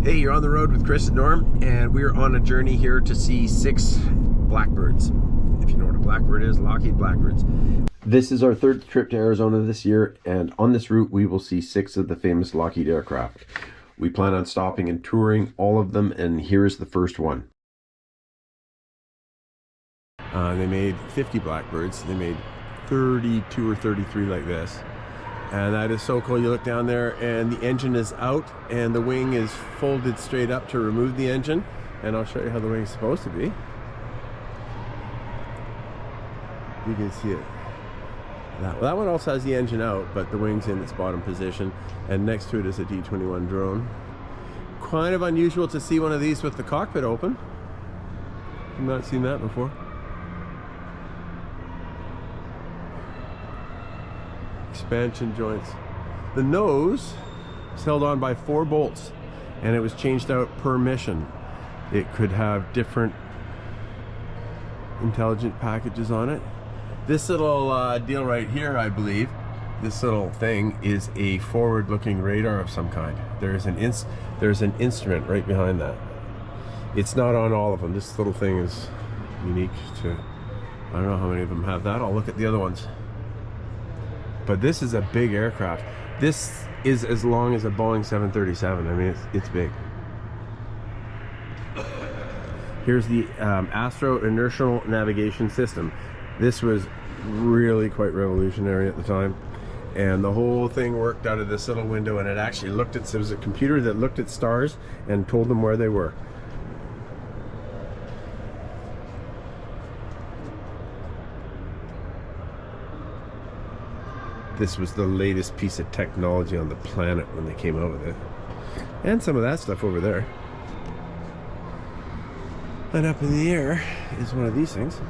Hey, you're on the road with Chris and Norm, and we're on a journey here to see 6 Blackbirds. If you know what a Blackbird is, Lockheed Blackbirds. This is our 3rd trip to Arizona this year, and on this route we will see 6 of the famous Lockheed aircraft. We plan on stopping and touring all of them, and here's the first one. They made 50 Blackbirds. They made 32 or 33 like this. And that is so cool. You look down there and the engine is out and the wing is folded straight up to remove the engine. And I'll show you how the wing is supposed to be. You can see it. That one also has the engine out, but the wing's in its bottom position. And next to it is a D-21 drone. Kind of unusual to see one of these with the cockpit open. I've not seen that before. Expansion joints. The nose is held on by 4 bolts, and it was changed out per mission. It could have different intelligent packages on it. This little deal right here, I believe, this little thing is a forward-looking radar of some kind. There's an instrument right behind that. It's not on all of them. This little thing is unique to, I don't know how many of them have that. I'll look at the other ones. But this is a big aircraft. This is as long as a Boeing 737. I mean, it's big. Here's the Astro Inertial Navigation System. This was really quite revolutionary at the time. And the whole thing worked out of this little window, and it actually looked at, it was a computer that looked at stars and told them where they were. This was the latest piece of technology on the planet when they came out with it. And some of that stuff over there. And up in the air is one of these things.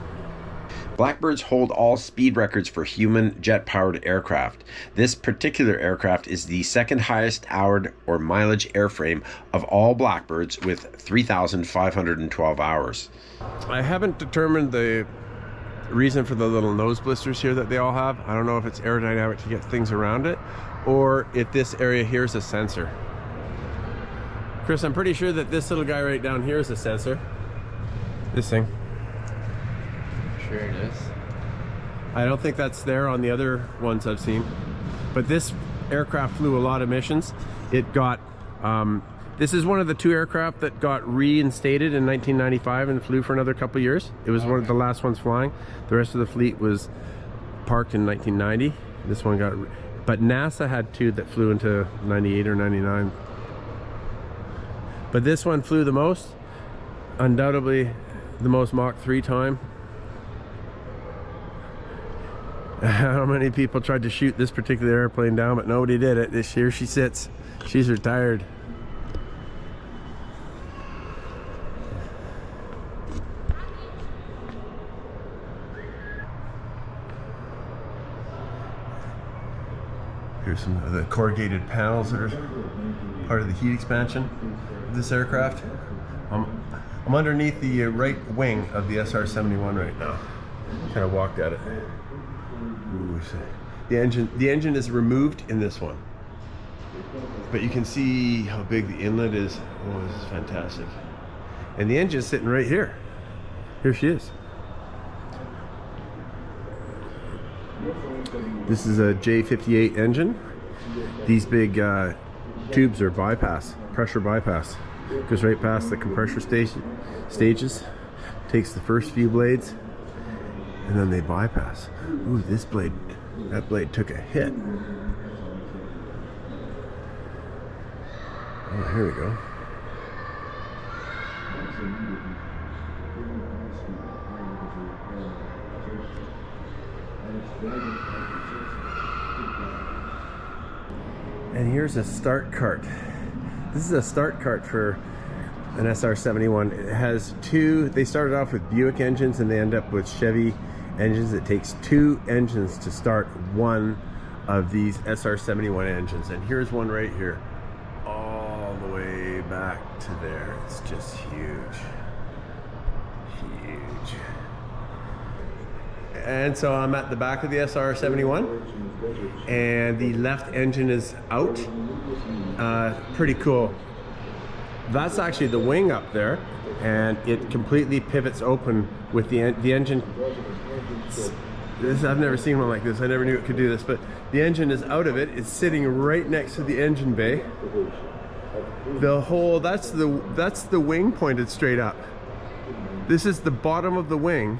Blackbirds hold all speed records for human jet-powered aircraft. This particular aircraft is the 2nd highest hour or mileage airframe of all Blackbirds with 3,512 hours. I haven't determined the reason for the little nose blisters here that they all have. I don't know if it's aerodynamic to get things around it, or if this area here is a sensor. Chris, I'm pretty sure that this little guy right down here is a sensor. This thing. Sure it is. I don't think that's there on the other ones I've seen. But this aircraft flew a lot of missions. It got, this is one of the 2 aircraft that got reinstated in 1995 and flew for another couple years. It was one of the last ones flying. The rest of the fleet was parked in 1990. This one got, but NASA had 2 that flew into 98 or 99. But this one flew the most, undoubtedly the most Mach 3 time. How many people tried to shoot this particular airplane down, but nobody did it. Here she sits. She's retired. Here's some of the corrugated panels that are part of the heat expansion of this aircraft. I'm underneath the right wing of the SR-71 right now. Kind of walked at it. Ooh, the engine is removed in this one, but you can see how big the inlet is. Oh, this is fantastic. And the engine's sitting right here. Here she is. This is a J58 engine. These big tubes are bypass, pressure bypass. Goes right past the compressor stages, takes the first few blades, and then they bypass. Ooh, this blade, that blade took a hit. Oh, here we go. And here's a start cart. This is a start cart for an SR-71. It has 2, they started off with Buick engines and they end up with Chevy engines. It takes 2 engines to start one of these SR-71 engines. And here's one right here, all the way back to there. It's just huge. Huge. And so I'm at the back of the SR-71 and the left engine is out. Pretty cool. that's actually the wing up there, and it completely pivots open with the engine. I've never seen one like this. I never knew it could do this, but the engine is out of it. It's sitting right next to the engine bay. The whole, that's the wing pointed straight up. This is the bottom of the wing.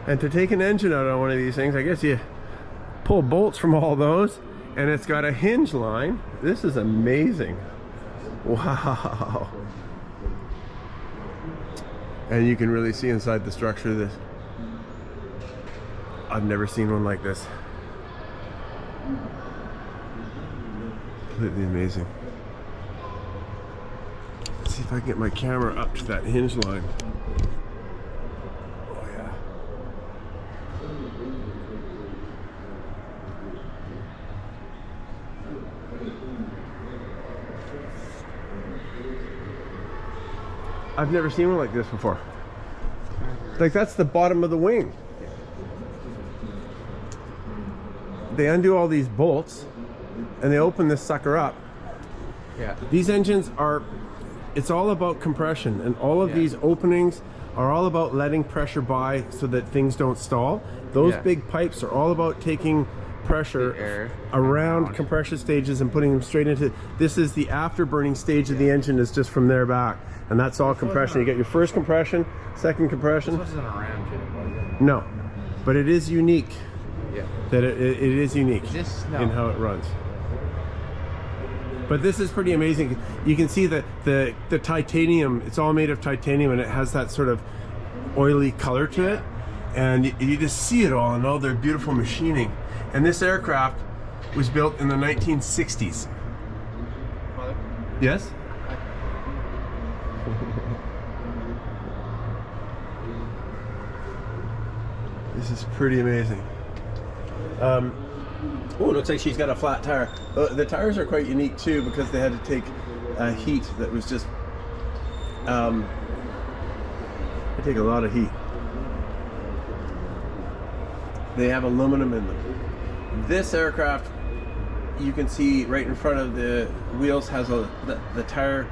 And to take an engine out on one of these things, I guess you pull bolts from all those, and it's got a hinge line. This is amazing. Wow. And you can really see inside the structure of this. I've never seen one like this. Completely amazing. Let's see if I can get my camera up to that hinge line. Oh yeah. I've never seen one like this before. Like, that's the bottom of the wing. They undo all these bolts and they open this sucker up. Yeah. These engines are, it's all about compression, and all of these openings are all about letting pressure by so that things don't stall. Those big pipes are all about taking pressure around compression stages and putting them straight into, this is the afterburning stage of the engine, is just from there back, and that's all compression. You get your first compression, second compression. This wasn't a ramjet, was it? No, but it is unique. Yeah. That it is unique No. in how it runs. But this is pretty amazing. You can see that the titanium, it's all made of titanium, and it has that sort of oily color to it. And you just see it all in all their beautiful machining. And this aircraft was built in the 1960s. Yes? This is pretty amazing. Oh, it looks like she's got a flat tire. The tires are quite unique too, because they had to take heat that was just, they take a lot of heat. They have aluminum in them. This aircraft, you can see right in front of the wheels, has the tire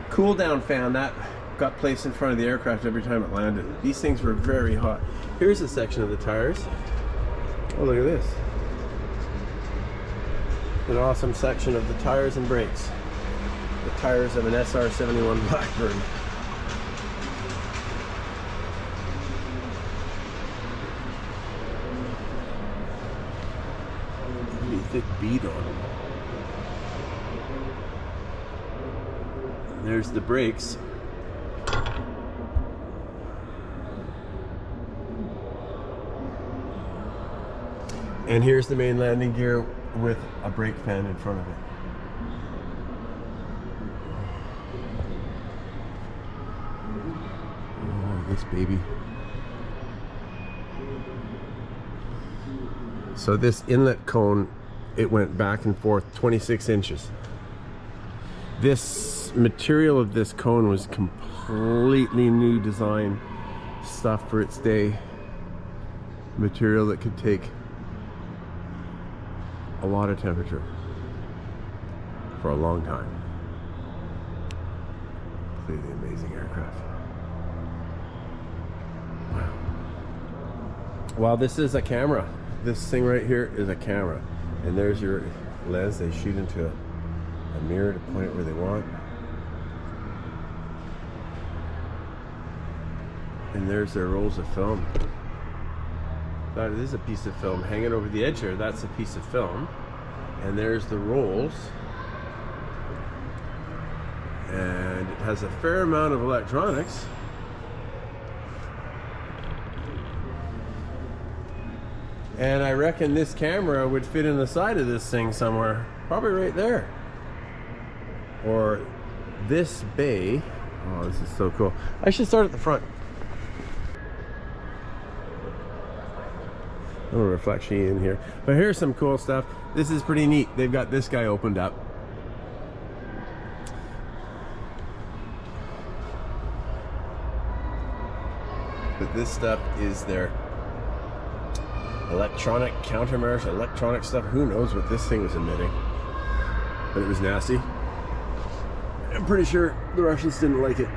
cool down fan that got placed in front of the aircraft every time it landed. These things were very hot. Here's a section of the tires. Oh, look at this. An awesome section of the tires and brakes. The tires of an SR-71 Blackbird. Pretty thick bead on them. There's the brakes. And here's the main landing gear with a brake fan in front of it. Oh, this baby. So this inlet cone, it went back and forth 26 inches. This material of this cone was completely new design stuff for its day. Material that could take a lot of temperature for a long time. Completely amazing aircraft. Wow. Well, this is a camera. This thing right here is a camera, and there's your lens. They shoot into a mirror to point it where they want, and there's their rolls of film. That is a piece of film hanging over the edge here. That's a piece of film. And there's the rolls. And it has a fair amount of electronics. And I reckon this camera would fit in the side of this thing somewhere. Probably right there. Or this bay. Oh, this is so cool. I should start at the front. A little reflection in here, but here's some cool stuff. This is pretty neat. They've got this guy opened up. But this stuff is their electronic countermeasures, electronic stuff. Who knows what this thing was emitting, but it was nasty. I'm pretty sure the Russians didn't like it.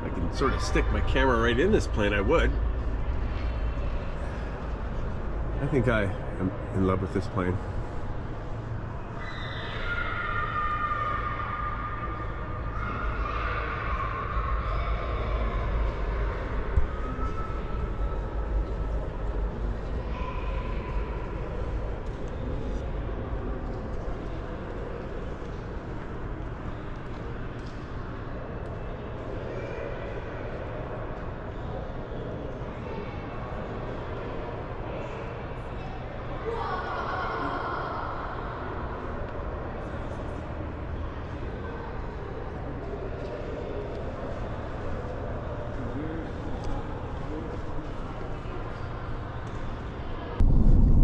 I can sort of stick my camera right in this plane, I would. I think I am in love with this plane.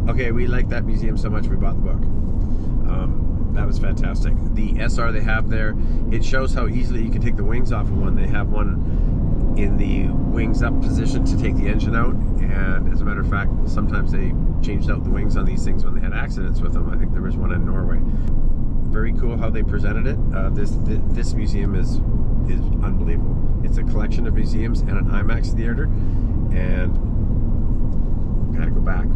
Okay, we like that museum so much we bought the book. That was fantastic. The SR they have there, it shows how easily you can take the wings off of one. They have one in the wings up position to take the engine out, and as a matter of fact, sometimes they changed out the wings on these things when they had accidents with them. I think there was one in Norway. Very cool how they presented it. This museum is unbelievable. It's a collection of museums and an IMAX theater, and I gotta go back.